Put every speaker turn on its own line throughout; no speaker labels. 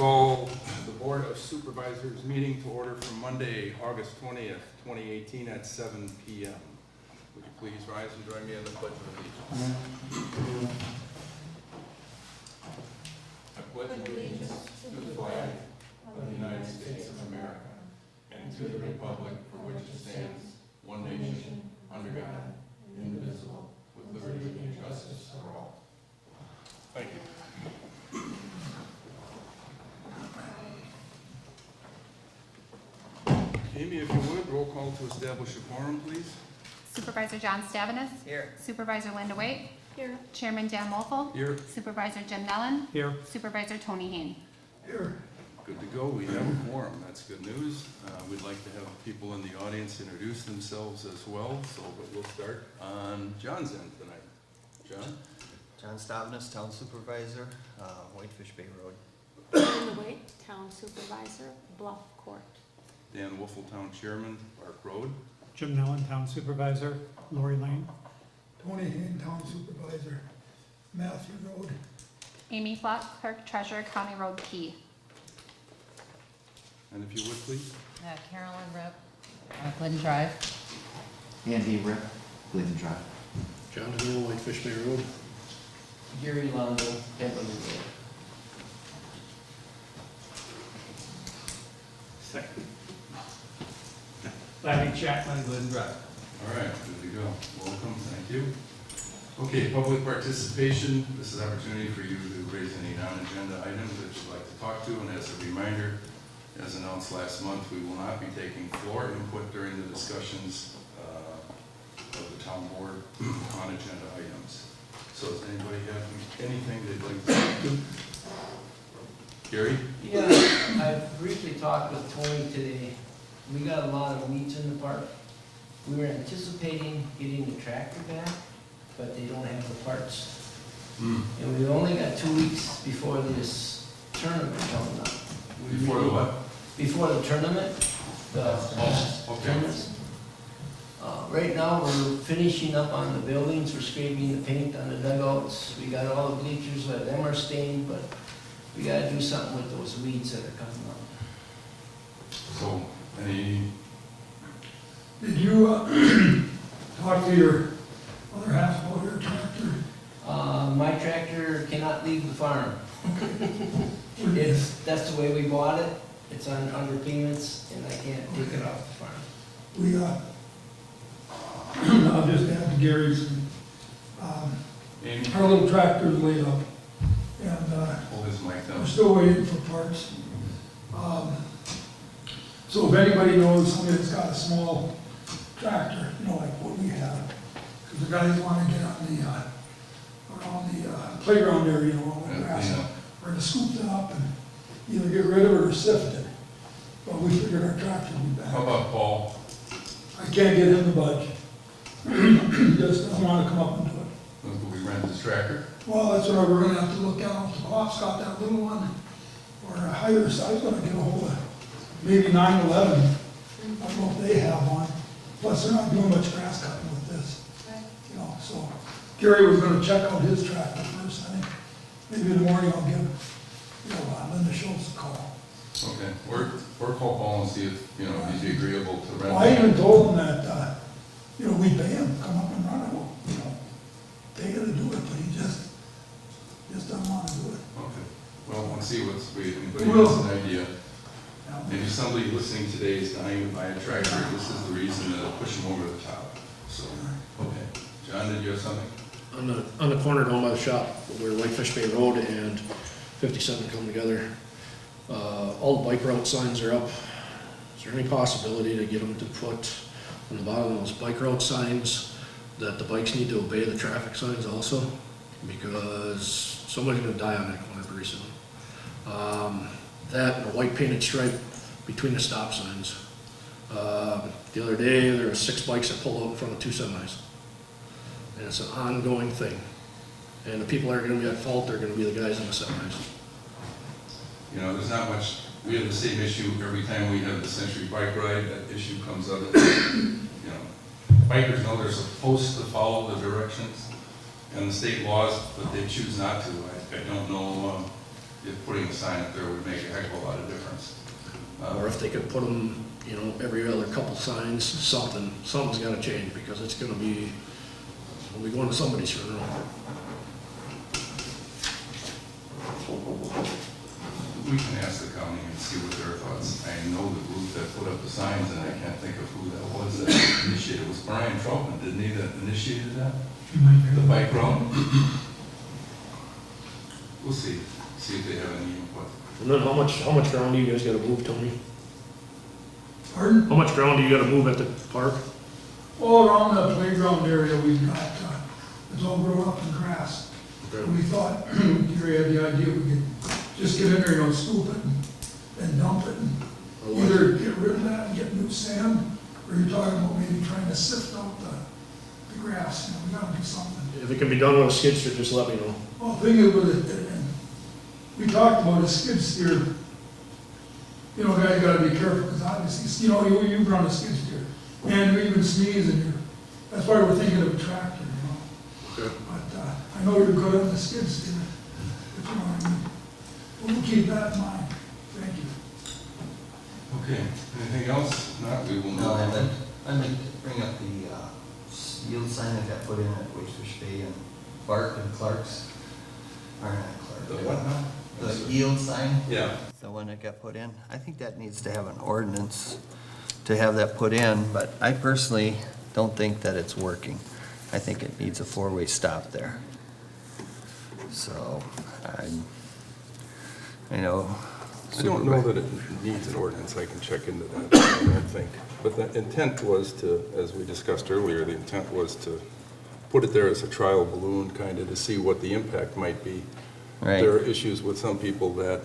call the Board of Supervisors meeting to order for Monday, August 20th, 2018 at 7 p.m. Would you please rise and join me in the Pledge of Allegiance? I pledge allegiance to the flag of the United States of America and to the republic for which it stands, one nation, under God, indivisible, with liberty and justice for all. Thank you. Amy, if you would, roll call to establish a quorum, please.
Supervisor John Stavenus.
Here.
Supervisor Linda Waite.
Here.
Chairman Dan Wolfle.
Here.
Supervisor Jim Nellen.
Here.
Supervisor Tony Haynes.
Here. Good to go. We have a quorum. That's good news. We'd like to have people in the audience introduce themselves as well, but we'll start on John's end tonight. John?
John Stavenus, Town Supervisor, Whitefish Bay Road.
Linda Waite, Town Supervisor, Bluff Court.
Dan Wolfle, Town Chairman, Park Road.
Jim Nellen, Town Supervisor, Lori Lane.
Tony Haynes, Town Supervisor, Matthew Road.
Amy Flock, Clerk Treasurer, County Road Key.
And if you would, please.
Carolyn Rip, Glidden Drive.
Andy Rip, Glidden Drive.
John Hill, Whitefish Bay Road.
Gary Londo, Temple Road.
Second. Larry Chapman, Glidden Drive.
All right, good to go. Welcome, thank you. Okay, public participation. This is an opportunity for you to raise any non-agenda items that you'd like to talk to. And as a reminder, as announced last month, we will not be taking floor input during the discussions of the town board on agenda items. So does anybody have anything they'd like to say? Gary?
Yeah, I briefly talked with Tony today. We got a lot of weeds in the park. We were anticipating getting the tractor back, but they don't have the parts. And we've only got 2 weeks before this tournament coming up.
Before the what?
Before the tournament, the
Okay.
tournaments. Right now, we're finishing up on the buildings, we're scraping the paint on the dugouts. We got all the bleachers, them are stained, but we gotta do something with those weeds that are coming up.
So, any,
Did you talk to your other half about your tractor?
My tractor cannot leave the farm. That's the way we bought it. It's on under payments, and I can't take it off the farm.
We, I'll just add to Gary's,
Amy,
our little tractor's laid up, and
hold this mic down.
we're still waiting for parts. So if anybody knows somebody that's got a small tractor, like what we have, because the guys want to get on the, around the playground area, all the grass, we're gonna scoop that up and either get rid of it or sift it. But we figured our tractor would be back.
How about Paul?
I can't get him to budge. He just doesn't want to come up and do it.
Will we rent this tractor?
Well, that's what we're gonna have to look at. The Bob's got that little one, or a higher size, gonna get a hold of maybe 9/11. I don't know if they have one. Plus, they're not doing much grass cutting with this. So Gary was gonna check out his tractor first. I think maybe in the morning I'll give, Linda Schultz a call.
Okay, or call Paul and see if, if he'd be agreeable to rent.
Well, I even told him that, we pay him to come up and run it. Well, pay him to do it, but he just doesn't want to do it.
Okay, well, let's see what's, anybody
Well,
has an idea. Maybe somebody listening today is dying to buy a tractor. This is the reason to push them over the top. So, okay. John, did you have something?
On the corner down by the shop where Whitefish Bay Road and 57 come together, all the bike route signs are up. Is there any possibility to get them to put on the bottom of those bike route signs that the bikes need to obey the traffic signs also? Because somebody's gonna die on that corner pretty soon. That and a white painted stripe between the stop signs. The other day, there were 6 bikes that pulled out in front of 2 semis. And it's an ongoing thing. And the people that are gonna be at fault are gonna be the guys in the semis.
There's not much, we have the same issue every time we have the Century Bike Ride, that issue comes up. Bikers know they're supposed to follow the directions and the state laws, but they choose not to. I don't know if putting a sign up there would make a heck of a lot of difference.
Or if they could put them, you know, every other couple signs, something's gotta change, because it's gonna be, we'll be going to somebody's funeral.
We can ask the county and see what their thoughts. I know the group that put up the signs, and I can't think of who that was that initiated. It was Brian Troutman, didn't he, that initiated that? The bike route? We'll see if they have any input.
And then how much ground do you guys gotta move, Tony?
Pardon?
How much ground do you gotta move at the park?
All around the playground area, we've got, it's all grown up in grass. And we thought, Gary had the idea, we could just get in there, you know, scoop it and dump it, and either get rid of that and get new sand, or you're talking about maybe trying to sift out the grass, you know, we gotta do something.
If it can be done with a skid steer, just let me know.
Well, the thing is with it, and we talked about a skid steer, you know, guys gotta be careful, because obviously, you know, you run a skid steer, and you even sneeze, and that's why we're thinking of a tractor, you know.
Okay.
But, I know you're good on the skid steer, but you know what I mean. We'll keep that in mind. Thank you.
Okay, anything else? If not, we will move
No,
on.
I'd like to bring up the yield sign that got put in at Whitefish Bay and Bart and Clark's, or not
The
Clark.
what now?
The yield sign.
Yeah.
The one that got put in. I think that needs to have an ordinance to have that put in, but I personally don't think that it's working. I think it needs a four-way stop there. So, I know.
I don't know that it needs an ordinance, I can check into that, I don't think. But the intent was to, as we discussed earlier, the intent was to put it there as a trial balloon, kind of to see what the impact might be.
Right.
There are issues with some people that,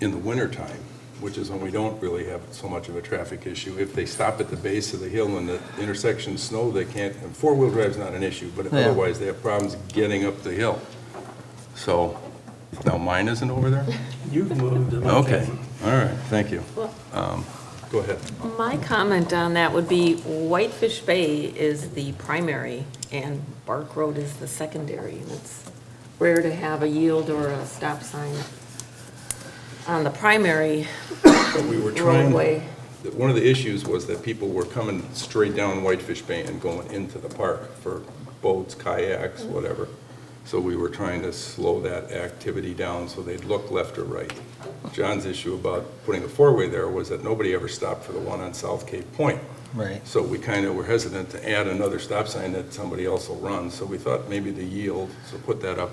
in the wintertime, which is when we don't really have so much of a traffic issue, if they stop at the base of the hill and the intersection's snow, they can't, and four-wheel drive's not an issue, but
Yeah.
otherwise they have problems getting up the hill. So, now mine isn't over there?
You've moved them.
Okay, all right, thank you.
Well,
Go ahead.
my comment on that would be Whitefish Bay is the primary and Bark Road is the secondary. And it's rare to have a yield or a stop sign on the primary
We were trying,
roadway.
one of the issues was that people were coming straight down Whitefish Bay and going into the park for boats, kayaks, whatever. So we were trying to slow that activity down so they'd look left or right. John's issue about putting a four-way there was that nobody ever stopped for the one on South Cape Point.
Right.
So we kind of were hesitant to add another stop sign that somebody else will run. So we thought maybe the yield, so put that up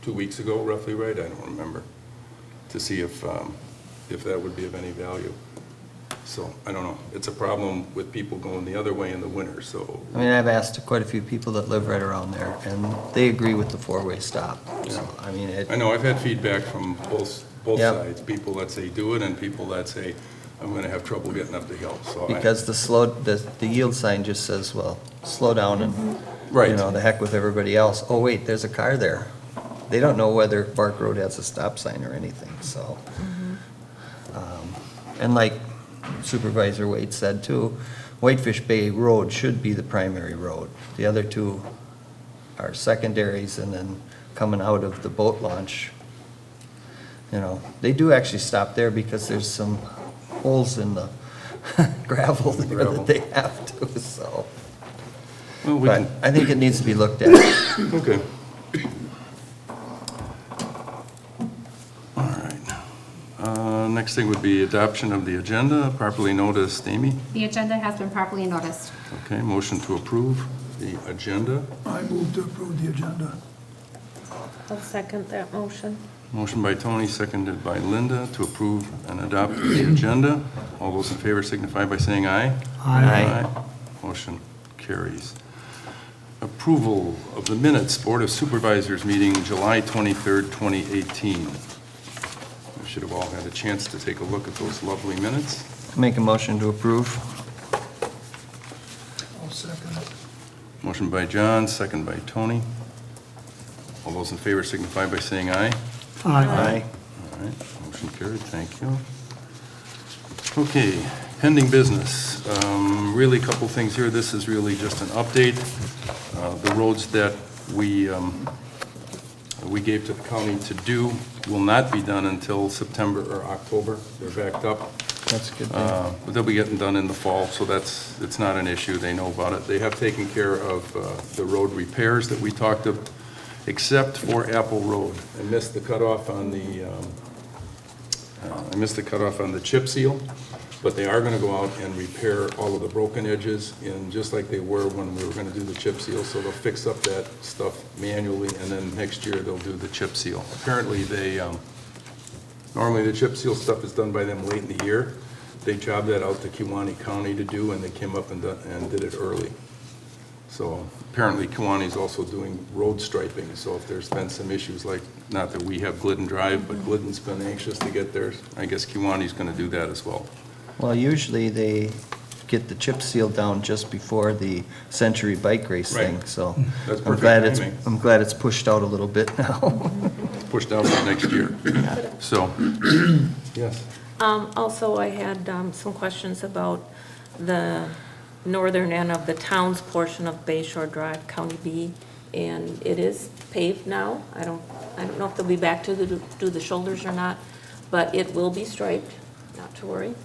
2 weeks ago, roughly, right? I don't remember, to see if that would be of any value. So, I don't know. It's a problem with people going the other way in the winter, so.
I mean, I've asked quite a few people that live right around there, and they agree with the four-way stop. So, I mean,
I know, I've had feedback from both
Yep.
sides, people that say do it and people that say, I'm gonna have trouble getting up the hill, so.
because the yield sign just says, well, slow down and,
Right.
you know, the heck with everybody else. Oh, wait, there's a car there. They don't know whether Bark Road has a stop sign or anything, so. And like Supervisor Wade said too, Whitefish Bay Road should be the primary road. The other two are secondaries, and then coming out of the boat launch, you know, they do actually stop there because there's some holes in the gravel there
Gravel.
that they have to, so.
Well, we
But
can,
I think it needs to be looked at.
okay. All right. Next thing would be adoption of the agenda, properly noticed. Amy?
The agenda has been properly noticed.
Okay, motion to approve the agenda.
I move to approve the agenda.
I'll second that motion.
Motion by Tony, seconded by Linda to approve and adopt the agenda. All those in favor signify by saying aye.
Aye.
Motion carries. Approval of the minutes, Board of Supervisors meeting July 23rd, 2018. We should have all had a chance to take a look at those lovely minutes.
Make a motion to approve.
I'll second it.
Motion by John, second by Tony. All those in favor signify by saying aye.
Aye.
All right, motion carried, thank you. Okay, pending business. Really, a couple things here. This is really just an update. The roads that we we gave to the county to do will not be done until September or October. They're backed up.
That's good.
But they'll be getting done in the fall, so it's not an issue. They know about it. They have taken care of the road repairs that we talked of, except for Apple Road. I missed the cutoff on the chip seal, but they are going to go out and repair all of the broken edges, and just like they were when we were going to do the chip seal, so they'll fix up that stuff manually, and then next year they'll do the chip seal. Apparently they, normally the chip seal stuff is done by them late in the year. They jobbed that out to Kewaunee County to do, and they came up and did it early. So apparently Kewaunee also doing road striping, so if there's been some issues, like, not that we have Glidden Drive, but Glidden's been anxious to get theirs, I guess Kewaunee's going to do that as well.
Well, usually they get the chip seal down just before the Century Bike Race thing,
Right.
so
That's
I'm
perfect
glad
timing.
I'm glad it's pushed out a little bit now.
Pushed out for next year. So, yes.
Also, I had some questions about the northern end of the town's portion of Bay Shore Drive, County B, and it is paved now. I don't know if they'll be back to do the shoulders or not, but it will be striped, not to worry.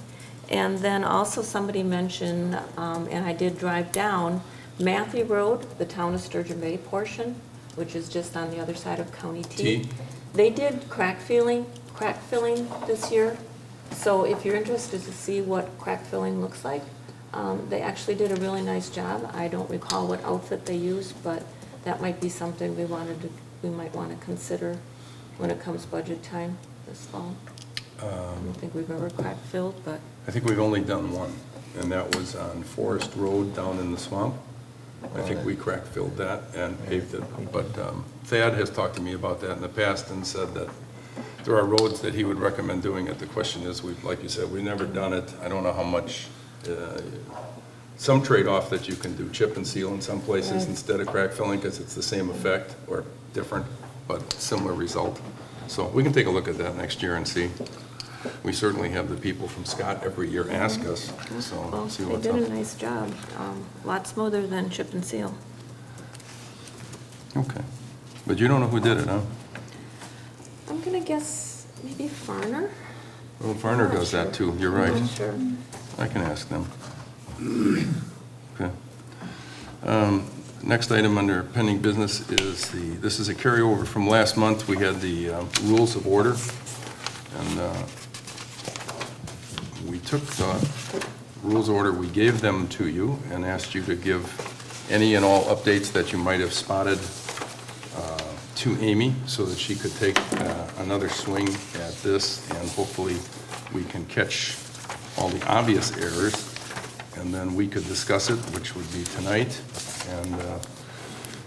And then also somebody mentioned, and I did drive down, Matthew Road, the town of Sturgeon Bay portion, which is just on the other side of County T. They did crack filling this year. So if you're interested to see what crack filling looks like, they actually did a really nice job. I don't recall what outfit they used, but that might be something we might want to consider when it comes budget time this fall. I don't think we've ever crack filled, but.
I think we've only done one, and that was on Forest Road down in the swamp. I think we crack filled that and paved it, but Thad has talked to me about that in the past and said that there are roads that he would recommend doing it. The question is, like you said, we've never done it. I don't know how much, some trade-off that you can do chip and seal in some places
Right.
instead of crack filling, because it's the same effect or different, but similar result. So we can take a look at that next year and see. We certainly have the people from Scott every year ask us, so
Well,
see
they
what's
did a
up.
nice job, a lot smoother than chip and seal.
Okay. But you don't know who did it, huh?
I'm gonna guess maybe Farner?
Well, Farner does that too, you're
I'm
right.
not sure.
I can ask them. Okay. Next item under pending business is this is a carryover from last month. We had the rules of order, and we took the rules of order, we gave them to you and asked you to give any and all updates that you might have spotted to Amy so that she could take another swing at this, and hopefully we can catch all the obvious errors, and then we could discuss it, which would be tonight, and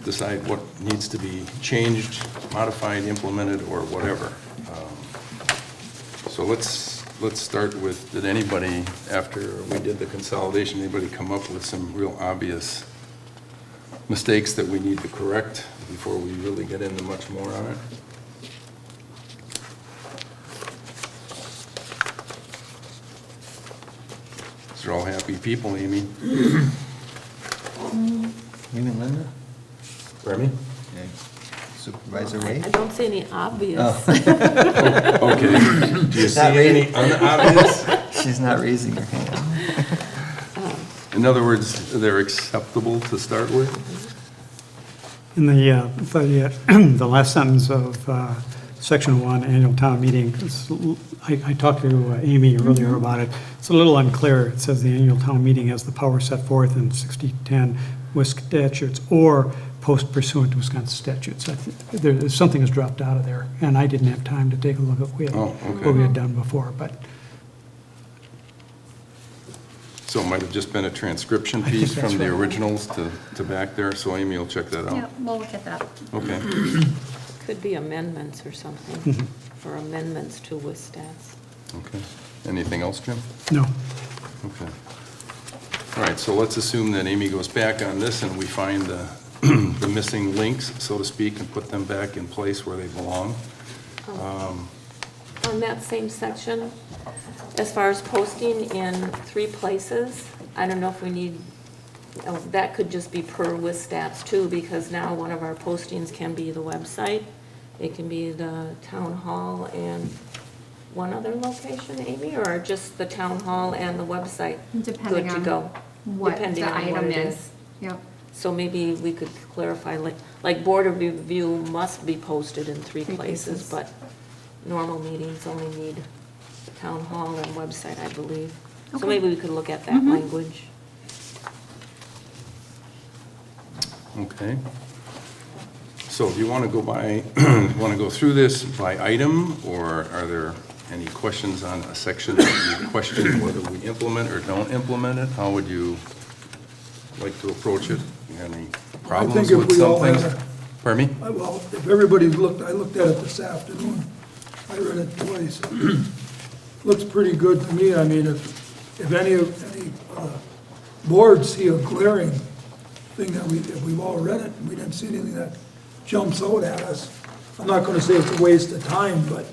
decide what needs to be changed, modified, implemented, or whatever. So let's start with, did anybody, after we did the consolidation, anybody come up with some real obvious mistakes that we need to correct before we really get into much more on it? These are all happy people, Amy.
You and Linda?
Remy?
Yeah. Supervisor
I
Wade?
don't see any obvious.
Okay. Do you see any unobvious?
She's not raising her hand.
In other words, they're acceptable to start with?
In the last sentence of Section 1, Annual Town Meeting, I talked to Amy earlier about it. It's a little unclear. It says the Annual Town Meeting has the power set forth in 6010 Wisconsin statutes or post pursuant to Wisconsin statutes. Something has dropped out of there, and I didn't have time to take a look at what we had done before, but
So it might have just been a transcription
I think
piece
that's
from the
right.
originals to back there, so Amy will check that
Yeah,
out.
we'll look at that.
Okay.
Could be amendments or something, or amendments to WIS stats.
Okay. Anything else, Jim?
no.
Okay. All right, so let's assume that Amy goes back on this and we find the missing links, so to speak, and put them back in place where they belong.
On that same section, as far as posting in 3 places, I don't know if we need, that could just be per WIS stats too, because now one of our postings can be the website, It can be the town hall and one other location, Amy, or just the town hall and the website?
Depending
Good to
on
go?
what
Depending
the
on what
item
it
is. Yep.
So maybe we could clarify, like board of review must be posted in three places, but normal meetings only need town hall and website, I believe. So
Okay.
maybe we could look at that language.
Okay. So do you want to go by, want to go through this by item, or are there any questions on a section that you question whether we implement or don't implement it? How would you like to approach it? You have any problems
think if
with
we
some
all
things?
had
Pardon me?
Well, if everybody looked, I looked at it this afternoon, I read it twice. Looks pretty good to me. I mean, if any boards see a glaring thing that if we've all read it, and we didn't see anything that jumps out at us, I'm not gonna say it's a waste of time, but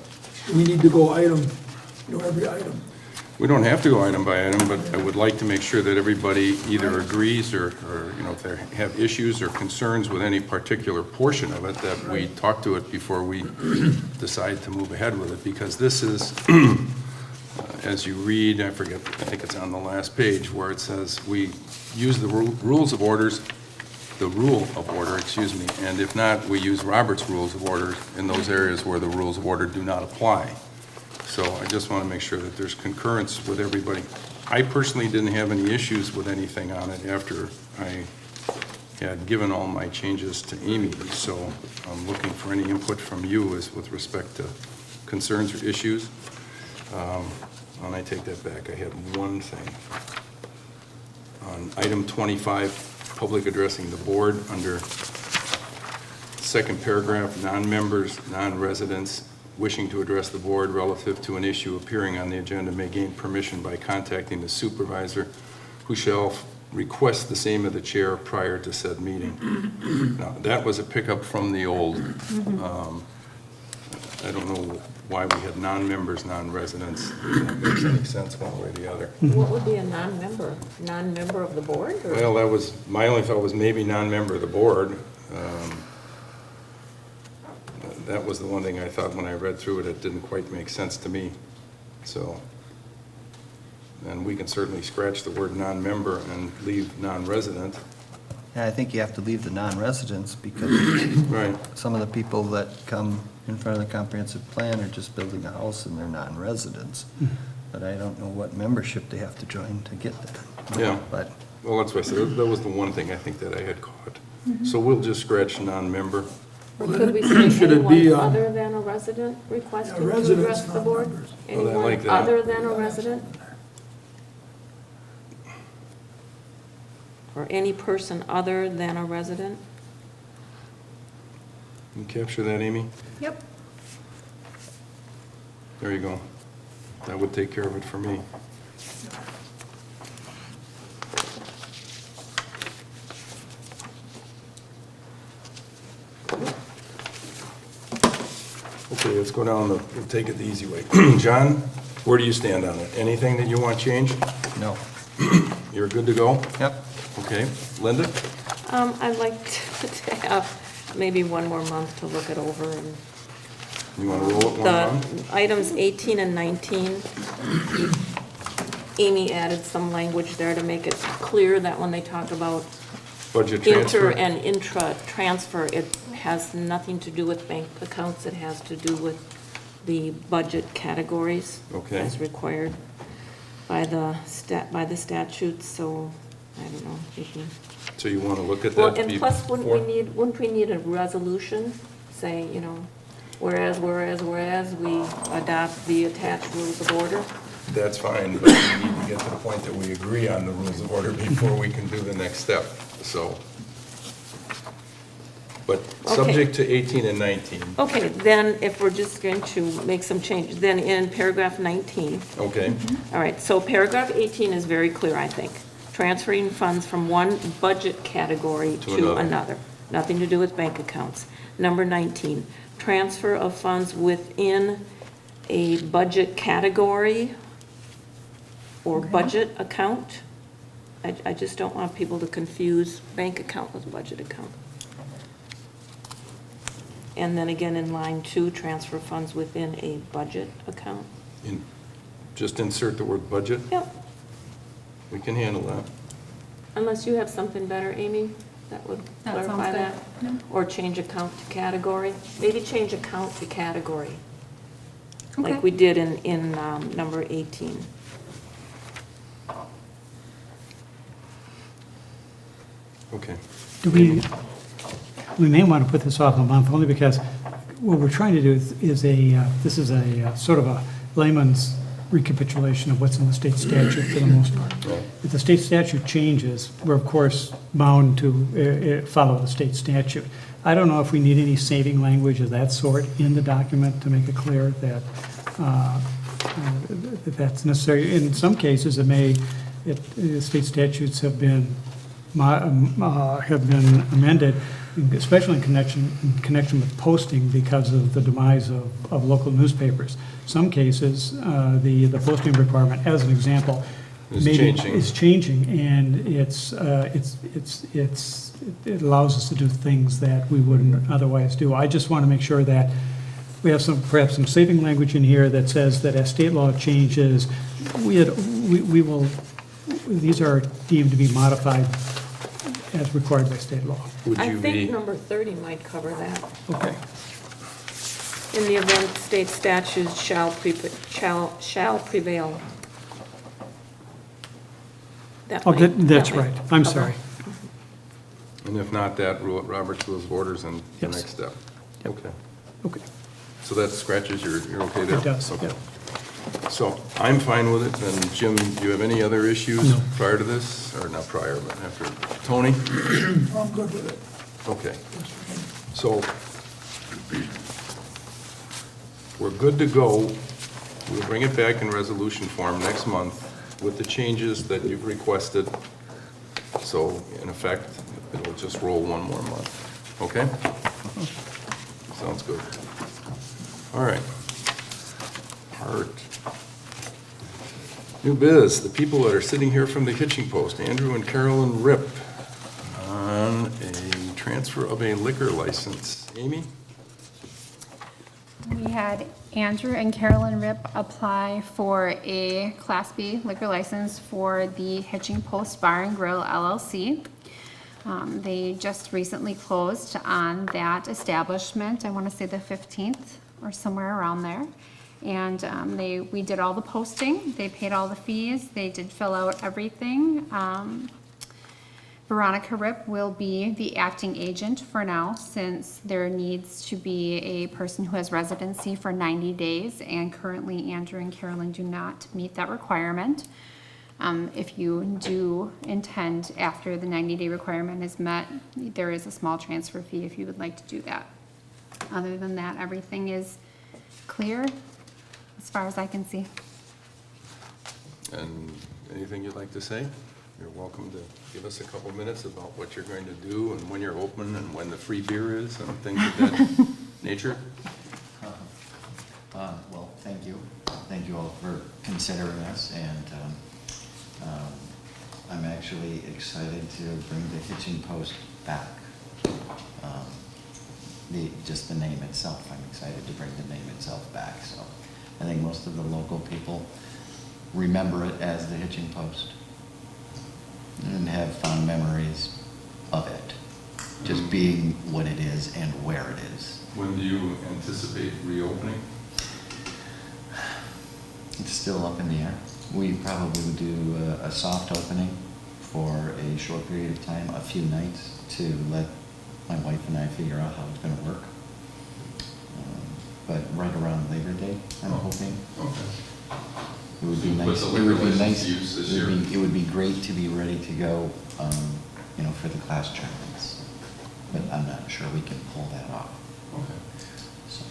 we need to go item, every item.
We don't have to go item by item, but I would like to make sure that everybody either agrees or if they have issues or concerns with any particular portion of it, that we talk to it before we decide to move ahead with it, because this is, as you read, I think it's on the last page, where it says we use the rules of orders, the rule of order, excuse me, and if not, we use Robert's Rules of Order in those areas where the rules of order do not apply. So I just want to make sure that there's concurrence with everybody. I personally didn't have any issues with anything on it after I had given all my changes to Amy, so I'm looking for any input from you as with respect to concerns or issues. And I take that back. I had one thing. On item 25, public addressing the board, under second paragraph, non-members, non-residents wishing to address the board relative to an issue appearing on the agenda may gain permission by contacting the supervisor, who shall request the same of the chair prior to said meeting. Now, that was a pickup from the old. I don't know why we had non-members, non-residents. If that makes any sense one way or the other.
What would be a non-member? Non-member of the board? Or?
Well, that was, my only thought was maybe non-member of the board. That was the one thing I thought when I read through it, it didn't quite make sense to me. So, and we can certainly scratch the word non-member and leave non-resident.
Yeah, I think you have to leave the non-residents because
Right.
some of the people that come in front of the comprehensive plan are just building a house and they're non-residents. But I don't know what membership they have to join to get that.
Yeah.
But
Well, that's what I said. That was the one thing I think that I had caught. So we'll just scratch non-member.
Or could we say
Should it be,
anyone other than a resident requesting to
residents,
address the
not
board?
members.
Well, I
Anyone
like that.
other than a resident? Or any person other than a resident?
You capture that, Amy?
Yep.
There you go. That would take care of it for me. Okay, let's go down, we'll take it the easy way. John, where do you stand on it? Anything that you want changed?
no.
You're good to go?
Yep.
Okay. Linda?
I'd like to have maybe one more month to look it over and
You want to roll it one round?
the items 18 and 19, Amy added some language there to make it clear that when they talk about
Budget transfer?
inter and intra-transfer, it has nothing to do with bank accounts, it has to do with the budget categories.
Okay.
As required by the statutes, so, I don't know, if you.
So you want to look at
Well,
that
and plus, wouldn't
before?
we need a resolution saying, whereas we adopt the attached rules of order?
That's fine, but we need to get to the point that we agree on the rules of order before we can do the next step, so. But
Okay.
subject to 18 and 19,
Okay, then if we're just going to make some changes, then in paragraph 19,
okay?
all right, so paragraph 18 is very clear, I think. Transferring funds from one budget category
To
to
another.
another. Nothing to do with bank accounts. Number 19, transfer of funds within a budget category or budget account. I just don't want people to confuse bank account with budget account. And then again in line 2, transfer funds within a budget account.
Just insert the word budget.
Yep.
We can handle that.
Unless you have something better, Amy, that would
That sounds
clarify
good.
that?
No.
Or change account to category? Maybe change account to category,
Okay.
like we did in number 18.
Okay.
We may want to put this off a month, only because what we're trying to do is this is a sort of a layman's recapitulation of what's in the state statute for the most part. If the state statute changes, we're of course bound to follow the state statute. I don't know if we need any saving language of that sort in the document to make it clear that that that's necessary. In some cases, state statutes have been amended, especially in connection with posting because of the demise of local newspapers. Some cases, the posting requirement, as an example, is changing, and it allows us to do things that we wouldn't otherwise do. I just want to make sure that we have perhaps some saving language in here that says that as state law changes, we will, these are deemed to be modified as required by state law.
I think number 30 might cover that.
Okay.
In the event state statutes shall prevail. That
Oh,
might-
that's
that might
right. I'm
cover.
sorry.
And if not that, Robert's Rules of Orders and the
Yes.
next step.
Yep.
Okay.
Okay.
So that scratches, you're okay there?
It does,
Okay.
yeah.
So I'm fine with it, and Jim, do you have any other issues
No.
prior to this? Or not prior, but after? Tony?
I'm good with it.
Okay. So we're good to go. We'll bring it back in resolution form next month with the changes that you've requested. So in effect, it'll just roll one more month. Okay? Sounds good. All right. New biz, the people that are sitting here from the hitching post, Andrew and Carolyn Ripp, on a transfer of a liquor license. Amy?
We had Andrew and Carolyn Ripp apply for a Class B liquor license for the Hitching Post Bar and Grill LLC. They just recently closed on that establishment, I want to say the 15th or somewhere around there. And we did all the posting, they paid all the fees, they did fill out everything. Veronica Ripp will be the acting agent for now, since there needs to be a person who has residency for 90 days, and currently Andrew and Carolyn do not meet that requirement. If you do intend, after the 90-day requirement is met, there is a small transfer fee if you would like to do that. Other than that, everything is clear as far as I can see.
And anything you'd like to say? You're welcome to give us a couple minutes about what you're going to do and when you're open and when the free beer is and things of that nature.
Well, thank you. Thank you all for considering this, and I'm actually excited to bring the hitching post back. Just the name itself, I'm excited to bring the name itself back. So I think most of the local people remember it as the hitching post and have fond memories of it, just being what it is and where it is.
When do you anticipate reopening?
It's still up in the air. We probably would do a soft opening for a short period of time, a few nights, to let my wife and I figure out how it's going to work. But right around Labor Day, I'm hoping.
Okay.
It would be
With
nice.
the
It
liquor
would be
license
nice.
use this
It would be great to be ready to go, for the class tournaments. But I'm not sure we can pull that off.
Okay.
So,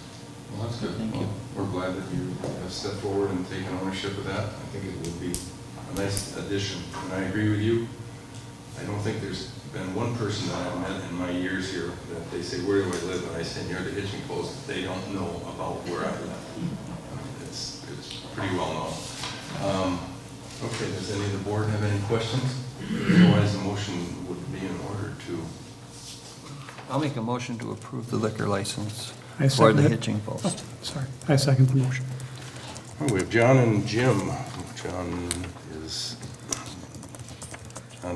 Well, that's good.
Thank you.
Well, we're glad that you have stepped forward and taken ownership of that. I think it will be a nice addition. And I agree with you. I don't think there's been one person that I've met in my years here that they say, where do I live? And I say, near the hitching post. They don't know about where I live. It's pretty well known. Okay, does any of the board have any questions? Otherwise, the motion would be in order to
I'll make a motion to approve the liquor license
I
for the
second it.
hitching post.
Sorry, I second the motion.
Oh, we have John and Jim. John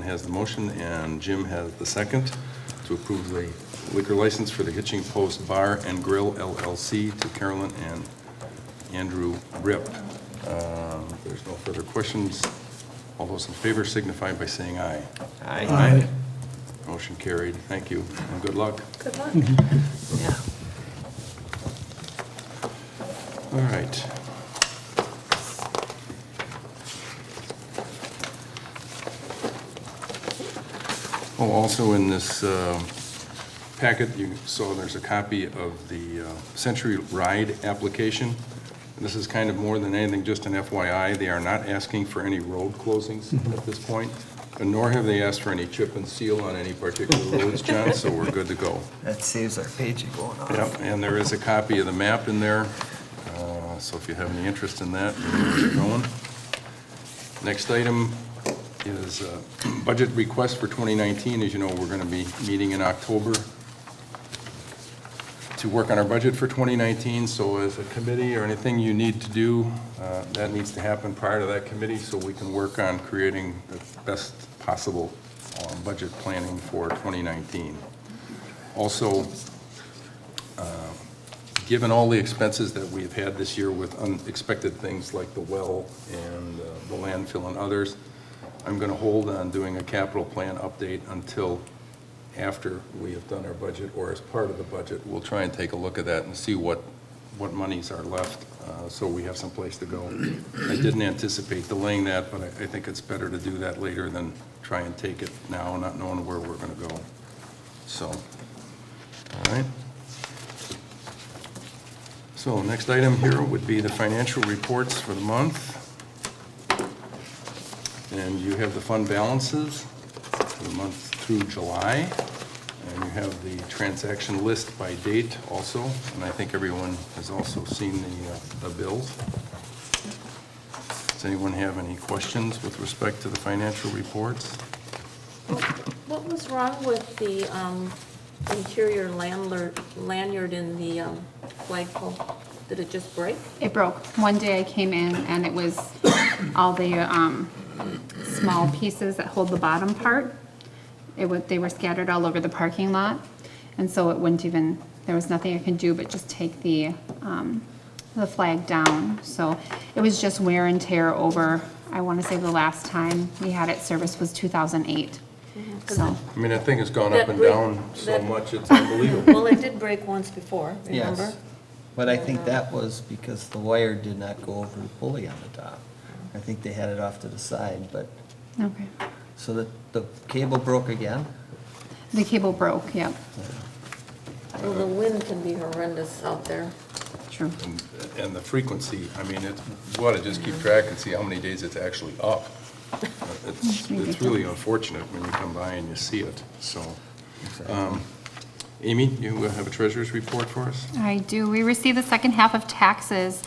has the motion and Jim has the second to approve the liquor license for the Hitching Post Bar and Grill LLC to Carolyn and Andrew Rip. If there's no further questions, all those in favor signify by saying aye.
Aye.
Motion carried. Thank you and good luck.
Good luck.
Yeah. All right. Oh, also in this packet, you saw there's a copy of the Century Ride application. And this is kind of more than anything, just an FYI. They are not asking for any road closings at this point, and nor have they asked for any chip and seal on any particular roads, John, so we're good to go.
That saves our paging going off.
Yep, and there is a copy of the map in there, so if you have any interest in that, you know where you're going. Next item is budget request for 2019. As you know, we're going to be meeting in October to work on our budget for 2019, so as a committee or anything you need to do, that needs to happen prior to that committee so we can work on creating the best possible budget planning for 2019. Also, given all the expenses that we've had this year with unexpected things like the well and the landfill and others, I'm going to hold on doing a capital plan update until after we have done our budget, or as part of the budget. We'll try and take a look at that and see what monies are left, so we have some place to go. I didn't anticipate delaying that, but I think it's better to do that later than try and take it now, not knowing where we're going to go. So, all right. So next item here would be the financial reports for the month. And you have the fund balances for the month through July. And you have the transaction list by date also. And I think everyone has also seen the bills. Does anyone have any questions with respect to the financial reports?
What was wrong with the interior lanyard in the flagpole? Did it just break?
It broke. One day I came in and it was all the small pieces that hold the bottom part. They were scattered all over the parking lot, and so it wouldn't even, there was nothing I could do but just take the flag down. So it was just wear and tear over, I want to say the last time we had it serviced was 2008. So,
I mean, that thing has gone up and
That
down so
that-
much, it's unbelievable.
Well, it did break once before, remember?
Yes, but I think that was because the wire did not go over the pulley on the top. I think they had it off to the side, but,
okay.
so the cable broke again?
The cable broke, yep,
Well, the wind can be horrendous out there.
true.
And the frequency, I mean, we ought to just keep track and see how many days it's actually up. It's really unfortunate when you come by and you see it, so. Amy, you have a treasurer's report for us?
I do. We received the second half of taxes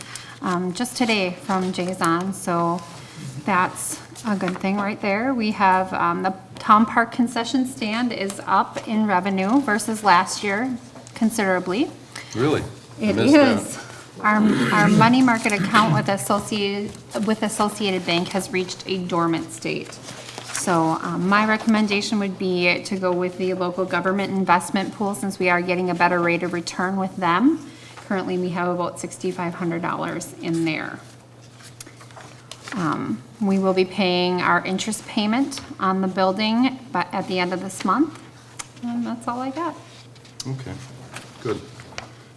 just today from Jason, so that's a good thing right there. We have the Town Park concession stand is up in revenue versus last year considerably.
Really? I
It
missed that.
is. Our money market account with Associated Bank has reached a dormant state. So my recommendation would be to go with the local government investment pool since we are getting a better rate of return with them. Currently, we have about $6,500 in there. We will be paying our interest payment on the building but at the end of this month. And that's all I got.
Okay, good.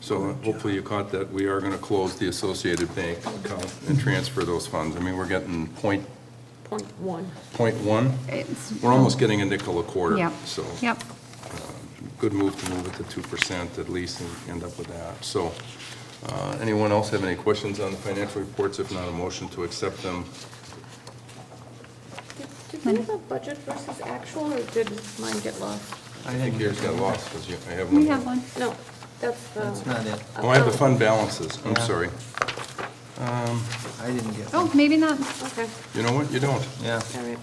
So hopefully you caught that we are going to close the Associated Bank account and transfer those funds. I mean, we're getting .1.
It's-
We're almost getting a nickel a quarter.
Yep.
So
Yep.
good move to move it to 2% at least and end up with that. So anyone else have any questions on the financial reports? If not, a motion to accept them.
Did we have a budget versus actual, or did mine get lost?
I think yours got lost because I have
We
one.
have one.
No, that's the.
That's not it.
Oh, I have the fund balances. I'm
Yeah.
sorry.
I didn't get
Oh,
one.
maybe not.
Okay,
You know what? You don't.
Yeah,
all right.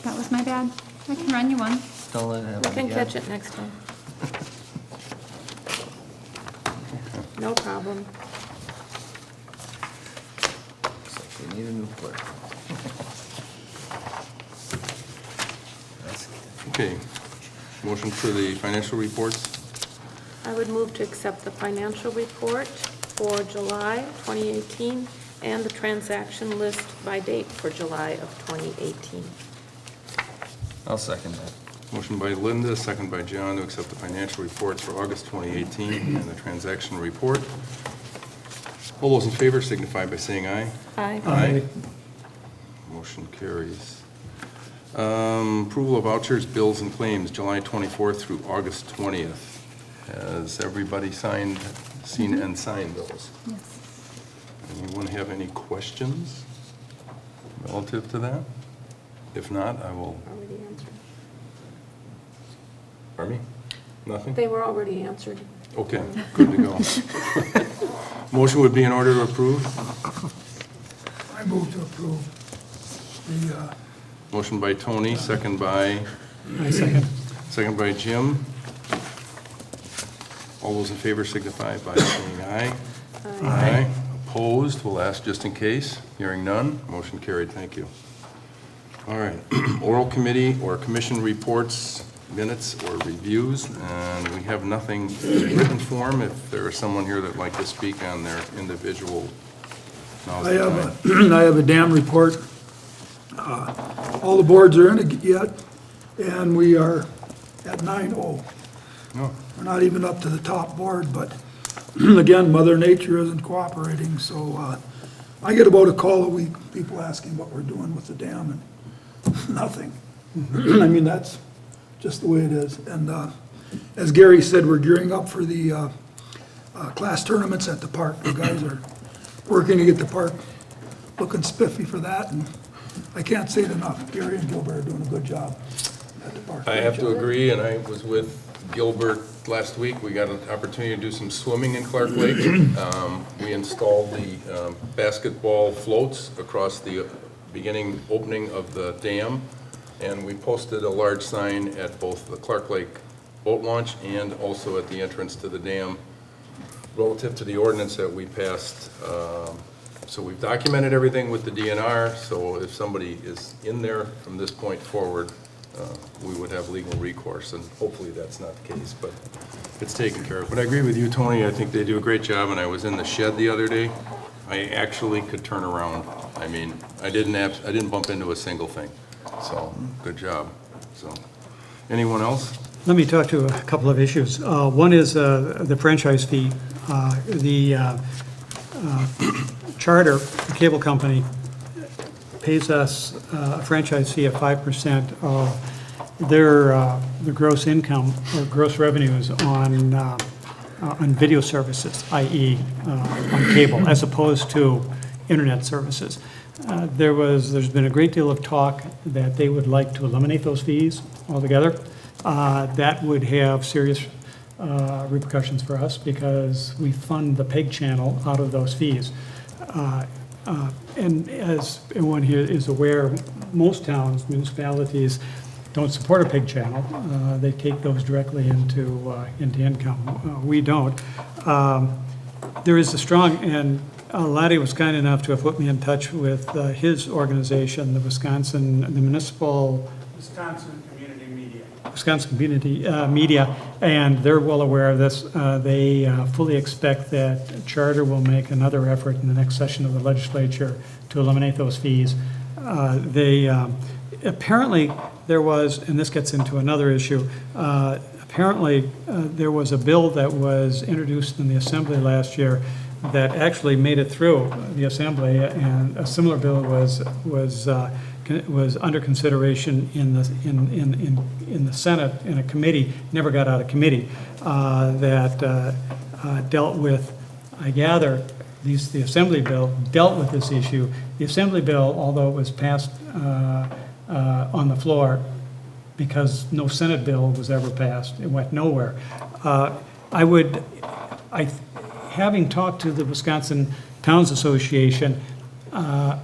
That was my bad. I can run you one.
don't let it
We
happen
can
again.
catch it next time. No problem.
Looks like we need a new clerk. That's good.
Okay, motion for the financial reports.
I would move to accept the financial report for July 2018 and the transaction list by date for July of 2018.
I'll second that.
Motion by Linda, second by John to accept the financial reports for August 2018 and the transaction report. All those in favor signify by saying aye.
Aye.
Aye. Motion carries. Approval of vouchers, bills, and claims, July 24th through August 20th. Has everybody seen and signed those?
Yes.
Anyone have any questions relative to that? If not, I will,
Already answered.
pardon me? Nothing?
They were already answered.
Okay, good to go. Motion would be in order to approve.
I move to approve the,
Motion by Tony, second by,
I second.
second by Jim. All those in favor signify by saying aye. Aye. Opposed, we'll ask just in case. Hearing none, motion carried, thank you. All right, oral committee or commission reports, minutes or reviews, and we have nothing in written form. If there is someone here that'd like to speak on their individual, now's
I
the
have
time.
I have a dam report. All the boards are in it yet, and we are at 9-0.
No.
We're not even up to the top board, but again, Mother Nature isn't cooperating, so I get about a call a week, people asking what we're doing with the dam, and nothing. I mean, that's just the way it is. And as Gary said, we're gearing up for the class tournaments at the park. The guys are working to get the park looking spiffy for that, and I can't say it enough. Gary and Gilbert are doing a good job at the park.
I have to agree, and I was with Gilbert last week. We got an opportunity to do some swimming in Clark Lake. We installed the basketball floats across the opening of the dam, and we posted a large sign at both the Clark Lake boat launch and also at the entrance to the dam relative to the ordinance that we passed. So we've documented everything with the DNR, so if somebody is in there from this point forward, we would have legal recourse, and hopefully that's not the case, but it's taken care of. But I agree with you, Tony, I think they do a great job, and I was in the shed the other day. I actually could turn around. I mean, I didn't bump into a single thing, so good job. So, anyone else?
Let me talk to a couple of issues. One is the franchise fee. The Charter, the cable company, pays us a franchise fee of 5% of their gross income or gross revenues on video services, i.e. On cable, as opposed to internet services. There's been a great deal of talk that they would like to eliminate those fees altogether. That would have serious repercussions for us because we fund the PEG channel out of those fees. And as everyone here is aware, most towns, municipalities don't support a PEG channel. They take those directly into income. We don't. There is a strong, and Laddie was kind enough to have put me in touch with his organization, the Wisconsin Community Media, and they're well aware of this. They fully expect that Charter will make another effort in the next session of the legislature to eliminate those fees. Apparently there was, and this gets into another issue, apparently there was a bill that was introduced in the Assembly last year that actually made it through the Assembly, and a similar bill was under consideration in the Senate in a committee, never got out of committee, that dealt with, I gather, the Assembly bill dealt with this issue. The Assembly bill, although it was passed on the floor, because no Senate bill was ever passed, it went nowhere. Having talked to the Wisconsin Towns Association, I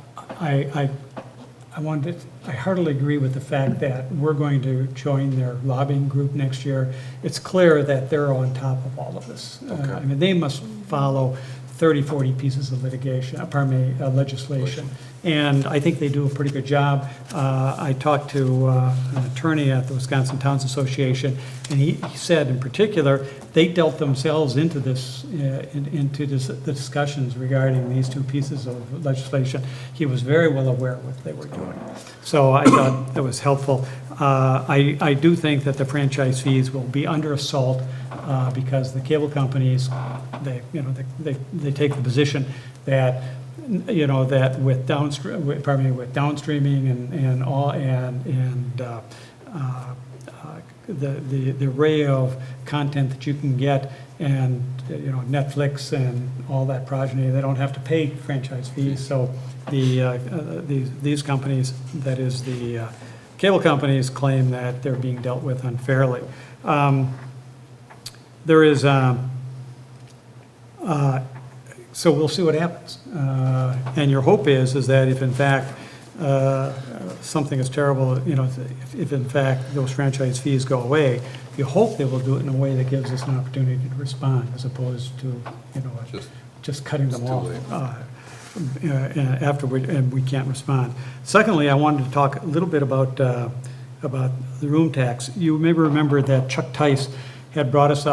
I heartily agree with the fact that we're going to join their lobbying group next year. It's clear that they're on top of all of this.
Okay.
I mean, they must follow 30, 40 pieces of legislation. And I think they do a pretty good job. I talked to an attorney at the Wisconsin Towns Association, and he said in particular, they dealt themselves into this, the discussions regarding these two pieces of legislation. He was very well aware of what they were doing. So I thought that was helpful. I do think that the franchise fees will be under assault because the cable companies, they take the position that, that with downstreaming and all, the array of content that you can get, and Netflix and all that progeny, they don't have to pay franchise fees. So these companies, that is the cable companies, claim that they're being dealt with unfairly. There is so we'll see what happens. And your hope is that if in fact something is terrible, if in fact those franchise fees go away, you hope they will do it in a way that gives us an opportunity to respond, as opposed to, just cutting them off afterward, and we can't respond. Secondly, I wanted to talk a little bit about the room tax. You may remember that Chuck Tice had brought us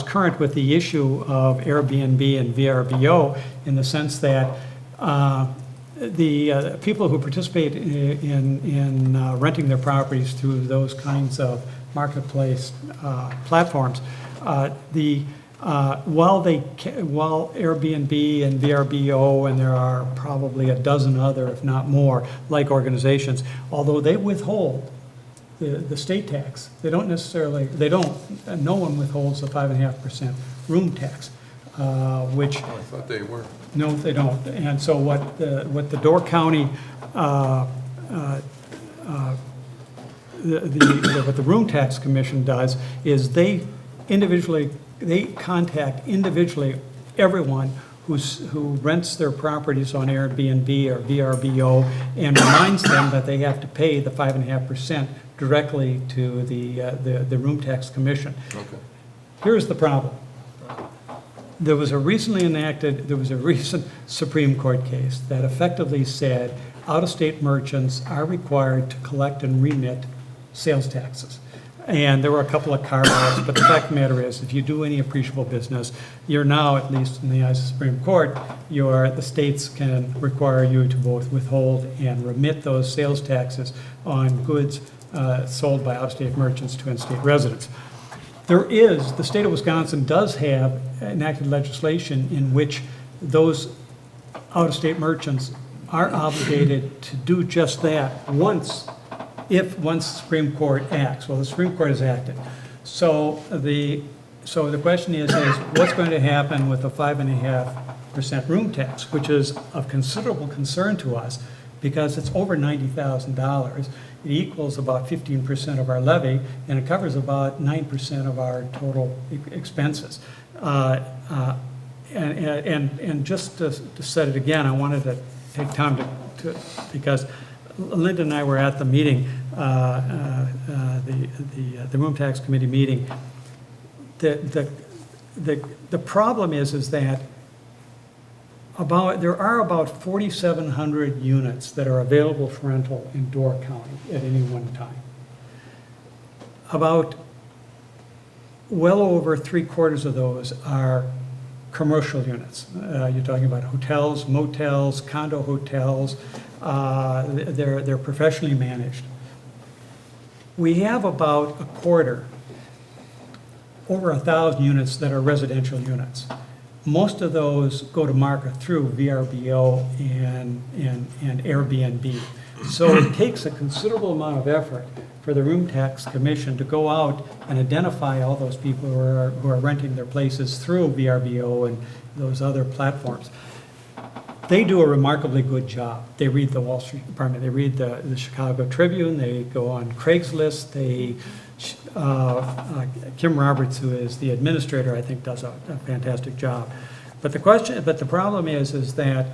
current with the issue of Airbnb and VRBO, in the sense that the people who participate in renting their properties through those kinds of marketplace platforms, while Airbnb and VRBO, and there are probably a dozen other, if not more, like organizations, although they withhold the state tax, no one withholds the 5.5% room tax, which.
Oh, I thought they were.
No, they don't. And so what the Door County, what the Room Tax Commission does is they contact individually everyone who rents their properties on Airbnb or VRBO, and reminds them that they have to pay the 5.5% directly to the Room Tax Commission.
Okay.
Here's the problem. There was a recent Supreme Court case that effectively said out-of-state merchants are required to collect and remit sales taxes. And there were a couple of carve-outs, but the fact of the matter is, if you do any appreciable business, you're now, at least in the eyes of the Supreme Court, the states can require you to both withhold and remit those sales taxes on goods sold by out-of-state merchants to in-state residents. The state of Wisconsin does have enacted legislation in which those out-of-state merchants are obligated to do just that once the Supreme Court acts. Well, the Supreme Court has acted. So the question is what's going to happen with the 5.5% room tax, which is of considerable concern to us because it's over $90,000. It equals about 15% of our levy, and it covers about 9% of our total expenses. And just to set it again, I wanted to take time to because Linda and I were at the meeting, the Room Tax Committee meeting. The problem is that there are about 4,700 units that are available for rental in Door County at any one time. About well over 3/4 of those are commercial units. You're talking about hotels, motels, condo hotels. They're professionally managed. We have about a quarter, over 1,000 units that are residential units. Most of those go to market through VRBO and Airbnb. So it takes a considerable amount of effort for the Room Tax Commission to go out and identify all those people who are renting their places through VRBO and those other platforms. They do a remarkably good job. They read the Wall Street Department, they read the Chicago Tribune, they go on Craigslist, Kim Roberts, who is the administrator, I think does a fantastic job. But the problem is that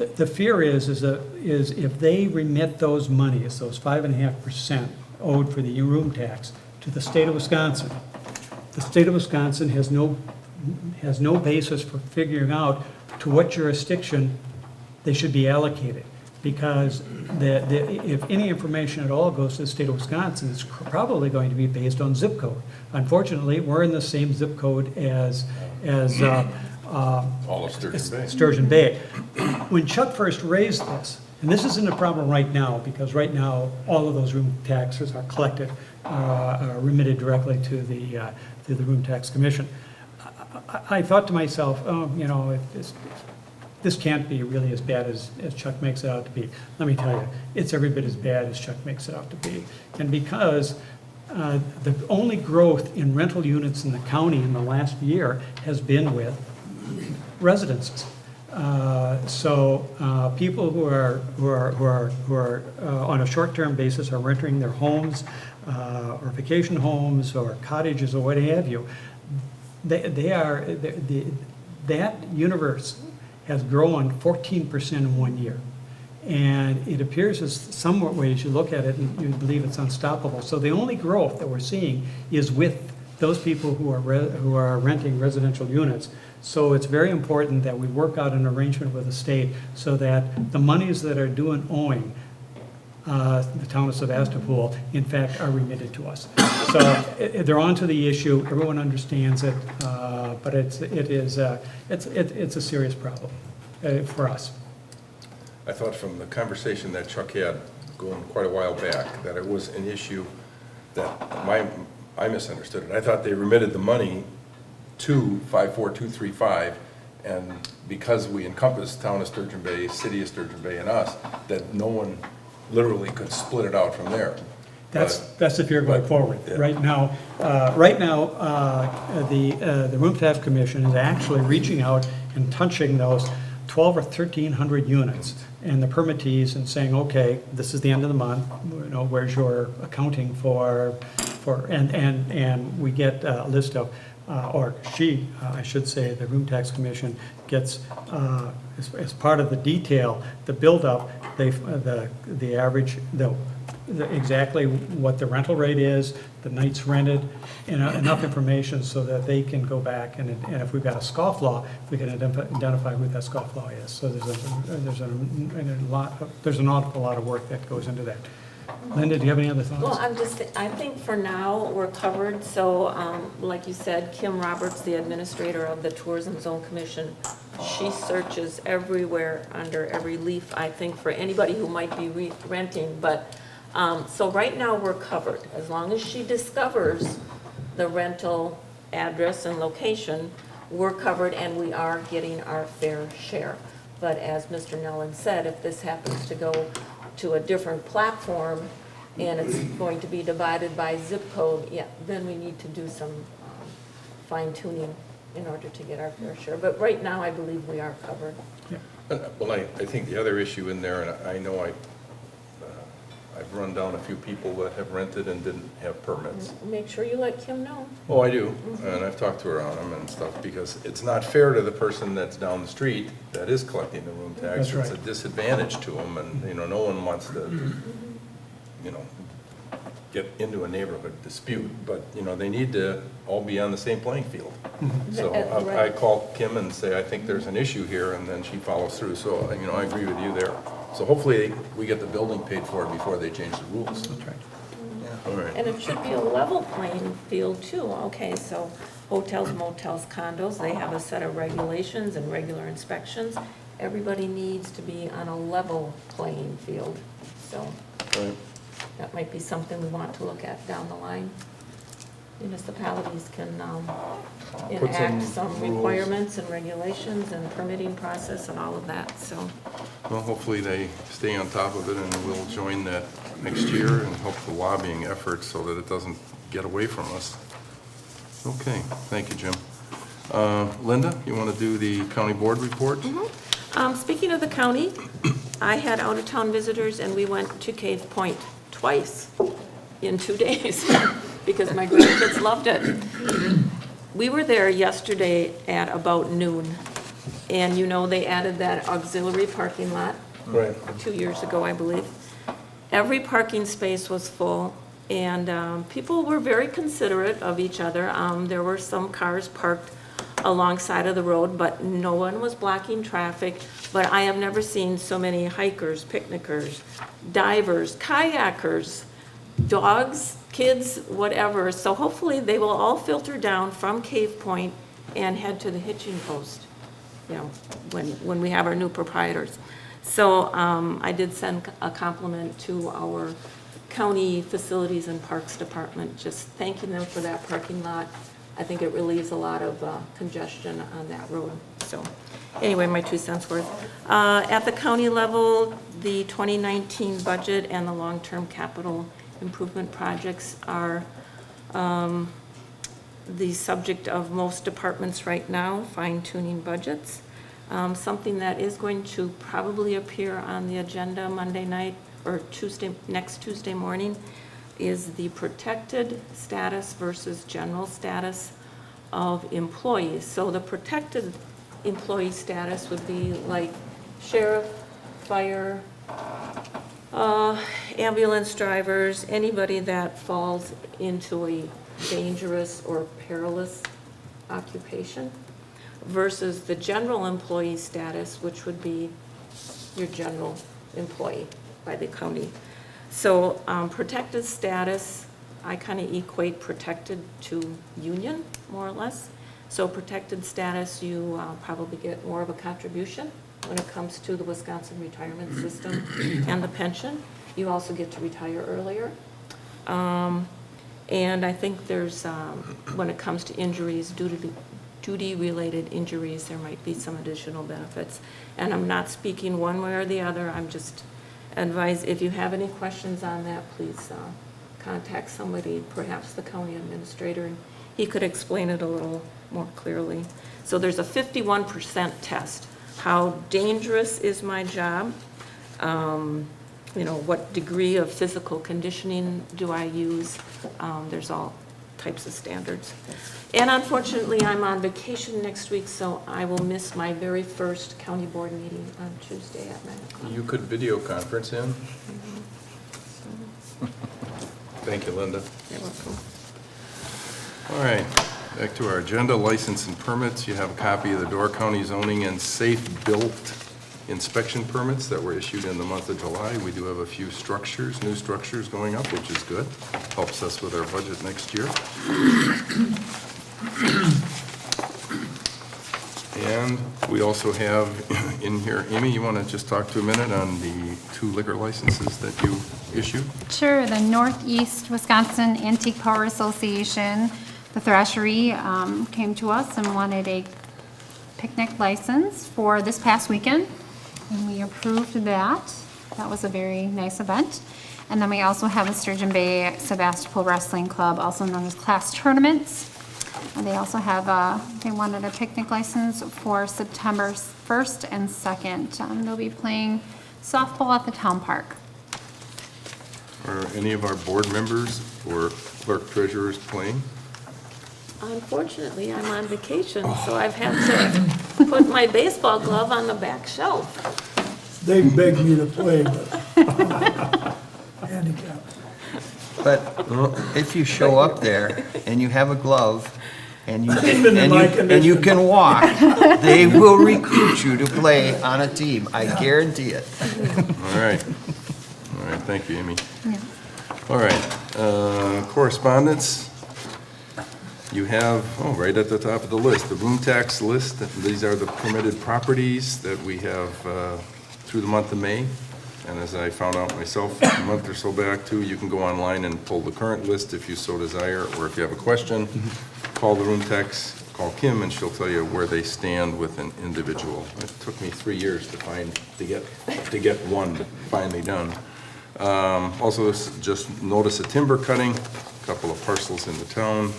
The fear is if they remit those monies, those 5.5% owed for the room tax to the state of Wisconsin, the state of Wisconsin has no basis for figuring out to what jurisdiction they should be allocated. Because if any information at all goes to the state of Wisconsin, it's probably going to be based on zip code. Unfortunately, we're in the same zip code as
All of Sturgeon Bay.
Sturgeon Bay. When Chuck first raised this, and this isn't a problem right now, because right now, all of those room taxes are collected, are remitted directly to the Room Tax Commission. I thought to myself, oh, you know, this can't be really as bad as Chuck makes it out to be. Let me tell you, it's every bit as bad as Chuck makes it out to be. And because the only growth in rental units in the county in the last year has been with residences. So people who are on a short-term basis are renting their homes or vacation homes or cottages or what have you. That universe has grown 14% in 1 year. And it appears as somewhat ways you look at it and you believe it's unstoppable. So the only growth that we're seeing is with those people who are renting residential units. So it's very important that we work out an arrangement with the state so that the monies that are due and owing the town of Sevastopol, in fact, are remitted to us. So they're onto the issue. Everyone understands it, but it's a serious problem for us.
I thought from the conversation that Chuck had going quite a while back, that it was an issue that I misunderstood it. I thought they remitted the money to 54235, and because we encompass town of Sturgeon Bay, city of Sturgeon Bay, and us, that no one literally could split it out from there.
That's the fear going forward.
Yeah.
Right now, the Room Tax Commission is actually reaching out and touching those 1,200 or 1,300 units and the permittees and saying, okay, this is the end of the month, you know, where's your accounting for and we get a list of, or she, I should say, the Room Tax Commission gets, as part of the detail, the build-up, the average, exactly what the rental rate is, the nights rented, enough information so that they can go back and if we've got a scofflaw, we can identify who that scofflaw is. So there's an awful lot of work that goes into that. Linda, do you have any other thoughts?
Well, I think for now, we're covered. So, like you said, Kim Roberts, the administrator of the Tourism Zone Commission, she searches everywhere under every leaf, I think, for anybody who might be renting. But, so right now, we're covered. As long as she discovers the rental address and location, we're covered and we are getting our fair share. But as Mr. Nellen said, if this happens to go to a different platform and it's going to be divided by zip code, yeah, then we need to do some fine tuning in order to get our fair share. But right now, I believe we are covered.
Well, I think the other issue in there, and I know I've run down a few people that have rented and didn't have permits.
Make sure you let Kim know.
Oh, I do, and I've talked to her on them and stuff, because it's not fair to the person that's down the street that is collecting the room tax.
That's right.
It's a disadvantage to them, and, you know, no one wants to, you know, get into a neighborhood dispute, but, you know, they need to all be on the same playing field. So I call Kim and say, I think there's an issue here, and then she follows through. So, you know, I agree with you there. So hopefully we get the building paid for before they change the rules.
That's right.
All right.
And it should be a level playing field too. Okay, so hotels, motels, condos, they have a set of regulations and regular inspections. Everybody needs to be on a level playing field. So
Right.
that might be something we want to look at down the line. Municipalities can enact some
rules.
requirements and regulations and permitting process and all of that, so.
Well, hopefully they stay on top of it, and we'll join that next year and help the lobbying effort so that it doesn't get away from us. Okay, thank you, Jim. Linda, you want to do the county board report?
Speaking of the county, I had out-of-town visitors, and we went to Cave Point twice in 2 days because my grandkids loved it. We were there yesterday at about noon, And you know, they added that auxiliary parking lot
Right.
2 years ago, I believe. Every parking space was full, and people were very considerate of each other. There were some cars parked alongside of the road, but no one was blocking traffic. But I have never seen so many hikers, picnickers, divers, kayakers, dogs, kids, whatever. So hopefully they will all filter down from Cave Point and head to the hitching post, you know, when we have our new proprietors. So I did send a compliment to our county facilities and parks department, just thanking them for that parking lot. I think it relieves a lot of congestion on that road. So anyway, my 2 cents worth. At the county level, the 2019 budget and the long-term capital improvement projects are the subject of most departments right now, fine-tuning budgets. Something that is going to probably appear on the agenda Monday night or next Tuesday morning is the protected status versus general status of employees. So the protected employee status would be like sheriff, fire, ambulance drivers, anybody that falls into a dangerous or perilous occupation, versus the general employee status, which would be your general employee by the county. So protected status, I kind of equate protected to union, more or less. So protected status, you probably get more of a contribution when it comes to the Wisconsin retirement system and the pension. You also get to retire earlier. And I think there's, when it comes to injuries, duty-related injuries, there might be some additional benefits. And I'm not speaking one way or the other, I'm just advise, if you have any questions on that, please contact somebody, perhaps the county administrator, and he could explain it a little more clearly. So there's a 51% test. How dangerous is my job? You know, what degree of physical conditioning do I use? There's all types of standards. And unfortunately, I'm on vacation next week, so I will miss my very first county board meeting on Tuesday at 9 o'clock.
You could video conference in. Thank you, Linda.
You're welcome.
All right, back to our agenda, license and permits. You have a copy of the Door County zoning and safe built inspection permits that were issued in the month of July. We do have a few structures, new structures going up, which is good. Helps us with our budget next year. And we also have in here, Amy, you want to just talk to a minute on the 2 liquor licenses that you issued?
Sure, the Northeast Wisconsin Antique Power Association, the Thrashery, came to us and wanted a picnic license for this past weekend, and we approved that. That was a very nice event. And then we also have the Sturgeon Bay Sevastopol Wrestling Club, also known as Class Tournaments. And they also have, they wanted a picnic license for September 1st and 2nd. They'll be playing softball at the town park.
Are any of our board members or clerk treasurers playing?
Unfortunately, I'm on vacation, so I've had to put my baseball glove on the back shelf.
They begged me to play, but handicapped.
But if you show up there and you have a glove and you
Even in my
and you can walk, they will recruit you to play on a team. I guarantee it.
All right. All right, thank you, Amy.
Yeah.
All right, correspondence. You have, right at the top of the list, the room tax list. These are the permitted properties that we have through the month of May. And as I found out myself a month or so back too, you can go online and pull the current list if you so desire, or if you have a question, call the room tax, call Kim, and she'll tell you where they stand with an individual. It took me 3 years to get one finally done. Also, just notice a timber cutting, a couple of parcels in the town.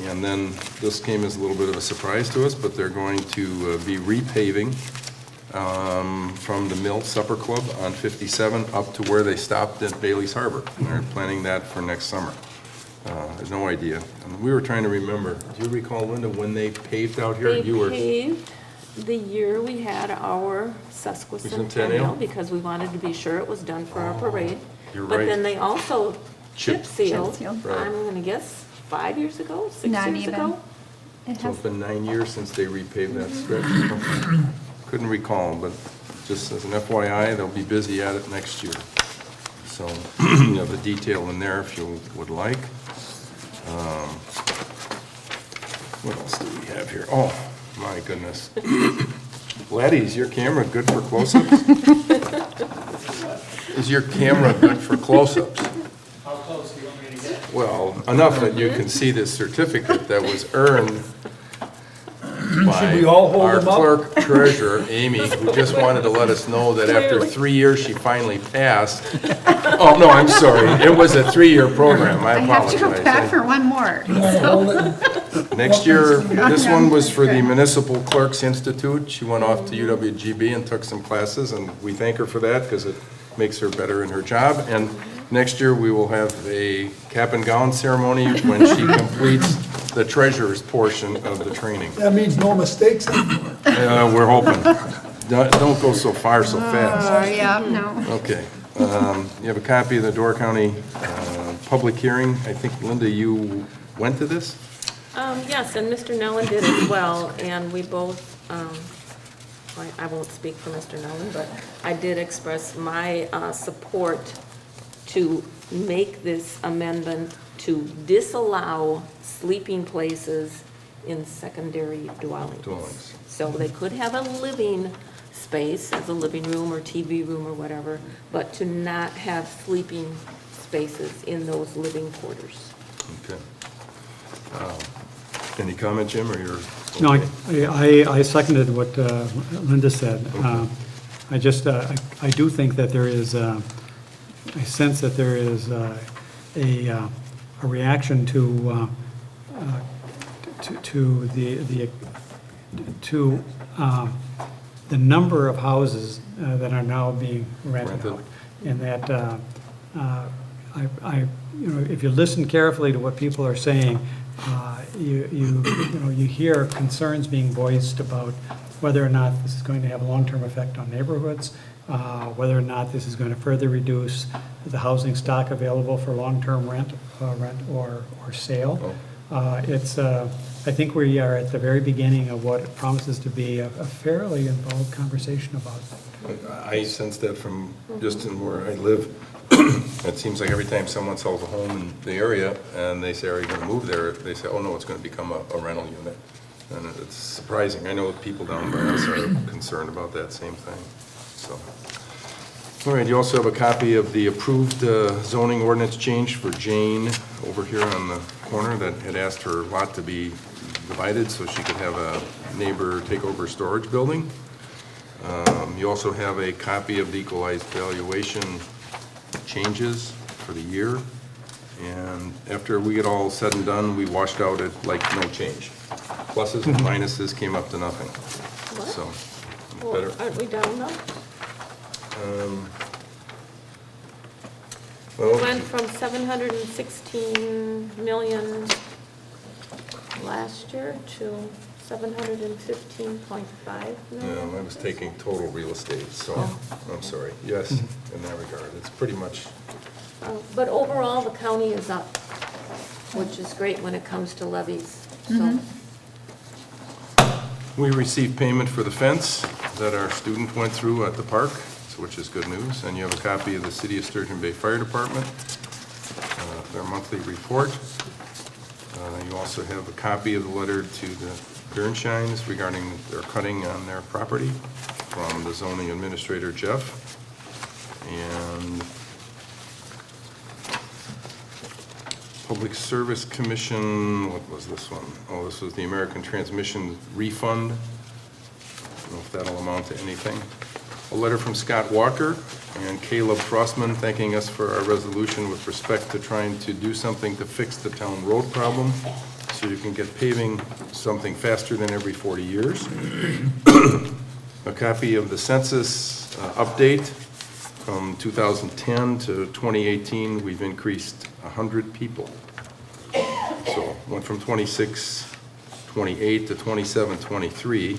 And then this came as a little bit of a surprise to us, but they're going to be repaving from the Mill Supper Club on 57 up to where they stopped at Bailey's Harbor. And they're planning that for next summer. I have no idea. And we were trying to remember, do you recall, Linda, when they paved out here?
They
You were
paved the year we had our sesquicentennial,
Bicentennial?
because we wanted to be sure it was done for our parade.
you're
But
right.
then they also chip sealed,
Chip sealed.
Right.
I'm gonna guess 5 years ago, 6
Not
years
even.
ago?
It
So
has,
it's been 9 years since they repaved that stretch. Couldn't recall, but just as an FYI, they'll be busy at it next year. So you have the detail in there if you would like. What else do we have here? Oh, my goodness. Laddie, is your camera good for close-ups? Is your camera good for close-ups?
How close do you want me to get?
Well, enough that you can see this certificate that was earned by
we all hold
our
them up?
clerk treasurer, Amy, who just wanted to let us know that after
Clearly.
3 years, she finally passed. Oh, no, I'm sorry. It was a 3-year program. I
I have to go back
apologize.
for one more.
You wanna hold it?
Next year, this one was for the Municipal Clerks Institute. She went off to UWGB and took some classes, and we thank her for that because it makes her better in her job. And next year, we will have a cap and gown ceremony when she completes the treasurer's portion of the training.
That means no mistakes anymore.
We're hoping. Don't go so far so fast.
Oh, yeah, no.
Okay. You have a copy of the Door County public hearing. I think, Linda, you went to this?
Yes, and Mr. Nellen did as well, and we both, I won't speak for Mr. Nellen, but I did express my support to make this amendment to disallow sleeping places in secondary dwellings.
Dwellings.
So they could have a living space as a living room or TV room or whatever, but to not have sleeping spaces in those living quarters.
Okay. Any comment, Jim, or you're?
No,
okay?
I seconded what Linda said. I just, I do think that there is, I sense that there is a reaction to the number of houses that are now being rented out. And that, you know, if you listen carefully to what people are saying, you hear concerns being voiced about whether or not this is going to have a long-term effect on neighborhoods, whether or not this is going to further reduce the housing stock available for long-term rent or sale. I think we are at the very beginning of what promises to be a fairly involved conversation about that.
I sense that from just in where I live. It seems like every time someone sells a home in the area and they say, are you going to move there? They say, oh, no, it's going to become a rental unit. And it's surprising. I know people down by us are concerned about that same thing. So, all right, you also have a copy of the approved zoning ordinance change for Jane over here on the corner that had asked her lot to be divided so she could have a neighbor take over a storage building. You also have a copy of the equalized valuation changes for the year. And after we get all said and done, we washed out at like no change. Pluses and minuses came up to nothing.
What?
So,
Well,
better.
aren't we down though?
Well,
Went from 716 million last year to 715.5 million.
I was taking total real estate, so I'm sorry. Yes, in that regard, it's pretty much,
But overall, the county is up, which is great when it comes to levies, so.
we received payment for the fence that our student went through at the park, which is good news. And you have a copy of the City of Sturgeon Bay Fire Department, their monthly report. You also have a copy of the letter to the Bernshines regarding their cutting on their property from the zoning administrator, Jeff. And Public Service Commission, what was this one? Oh, this was the American Transmission refund. I don't know if that'll amount to anything. A letter from Scott Walker and Caleb Frostman thanking us for our resolution with respect to trying to do something to fix the town road problem so you can get paving something faster than every 40 years. A copy of the census update from 2010 to 2018. We've increased 100 people So went from 2628 to 2723.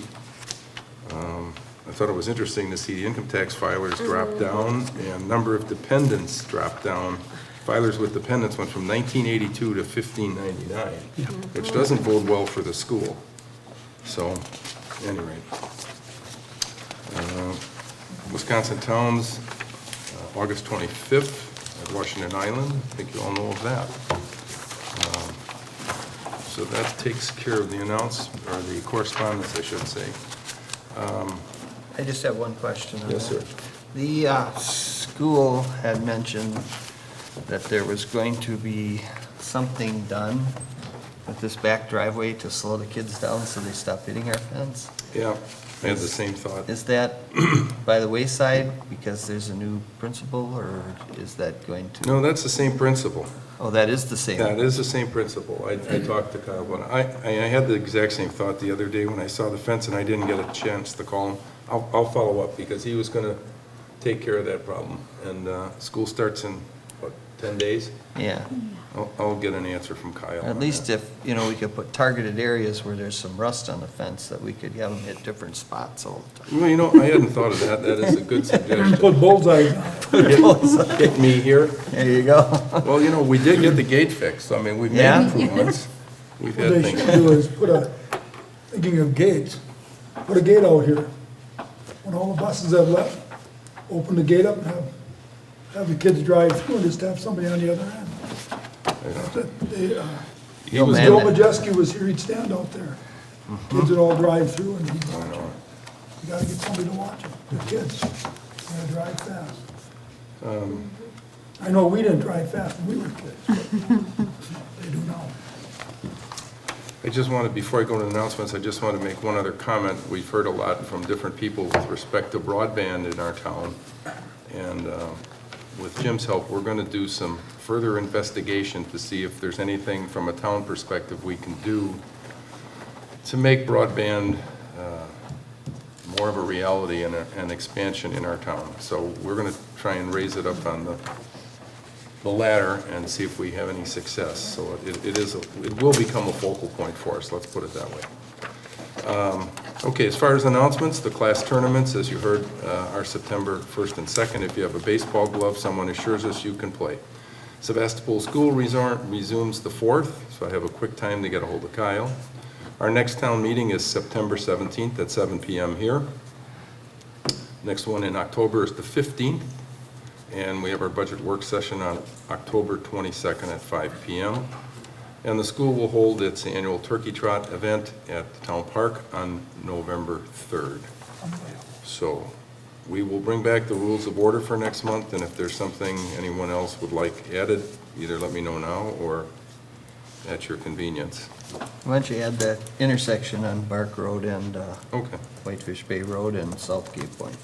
I thought it was interesting to see the income tax filers drop down and number of dependents drop down. Filers with dependents went from 1982 to 1599, which doesn't bode well for the school. So, anyway. Wisconsin Towns, August 25th at Washington Island. I think you all know of that. So that takes care of the or the correspondence, I should say.
I just have one question on that.
Yes, sir.
The school had mentioned that there was going to be something done with this back driveway to slow the kids down so they stop hitting our fence.
Yeah, I had the same thought.
Is that by the wayside because there's a new principal, or is that going to?
No, that's the same principle.
Oh, that is the same.
That is the same principle. I talked to Kyle, but I had the exact same thought the other day when I saw the fence and I didn't get a chance to call him. I'll follow up because he was gonna take care of that problem. And school starts in, what, 10 days?
Yeah.
I'll get an answer from Kyle.
At
on
least
that.
if, we could put targeted areas where there's some rust on the fence, that we could have them hit different spots all the time.
Well, I hadn't thought of that. That is a good suggestion.
Put bullseyes on.
Get me here.
There you go.
Well, we did get the gate fixed. I mean, we've made
Yeah.
improvements. We've
What
had
they should
things.
do is thinking of gates, put a gate out here. When all the buses have left, open the gate up and have the kids drive through and just have somebody on the other end.
He was-
man
Joe
that-
Majeski was here, he'd stand out there. Kids would all drive through and he'd watch them. You gotta get somebody to watch them, the kids. Gotta drive fast. I know we didn't drive fast when we were kids, but they do now.
I just wanted, before I go to announcements, I just want to make one other comment. We've heard a lot from different people with respect to broadband in our town. And with Jim's help, we're going to do some further investigation to see if there's anything from a town perspective we can do to make broadband more of a reality and an expansion in our town. So we're going to try and raise it up on the ladder and see if we have any success. So it will become a focal point for us, let's put it that way. Okay, as far as announcements, the class tournaments, as you heard, are September 1st and 2nd. If you have a baseball glove, someone assures us you can play. Sevastopol School resumes the 4th, so I have a quick time to get a hold of Kyle. Our next town meeting is September 17th at 7 p.m. here. Next one in October is the 15th. And we have our budget work session on October 22nd at 5 p.m. And the school will hold its annual turkey trot event at the town park on November 3rd. So we will bring back the rules of order for next month, and if there's something anyone else would like added, either let me know now or at your convenience.
Why don't you add that intersection on Bark Road and
Okay.
Whitefish Bay Road and South Gate Point?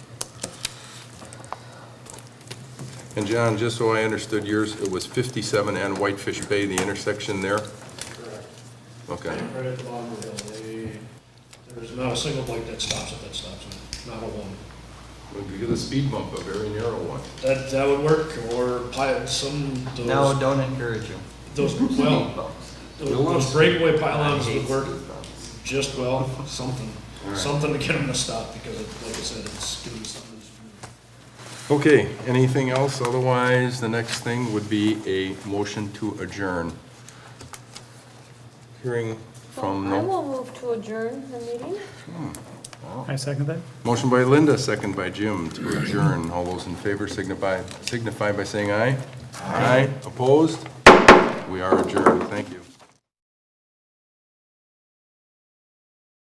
And John, just so I understood yours, it was 57 and Whitefish Bay, the intersection there?
Correct.
Okay.
Right at the bottom of the hill. There's not a single bike that stops at that stop sign, not a one.
We could get a speed bump, a very narrow one.
That would work, or some,
No, don't encourage them.
those, well, those breakaway pylons would work just well, something to get them to stop, because like I said, it's gonna be something.
Okay, anything else? Otherwise, the next thing would be a motion to adjourn. Hearing from
I
no.
will move to adjourn the meeting.
I second that.
Motion by Linda, second by Jim to adjourn. All those in favor signify by saying aye. Aye. Opposed? We are adjourned. Thank you.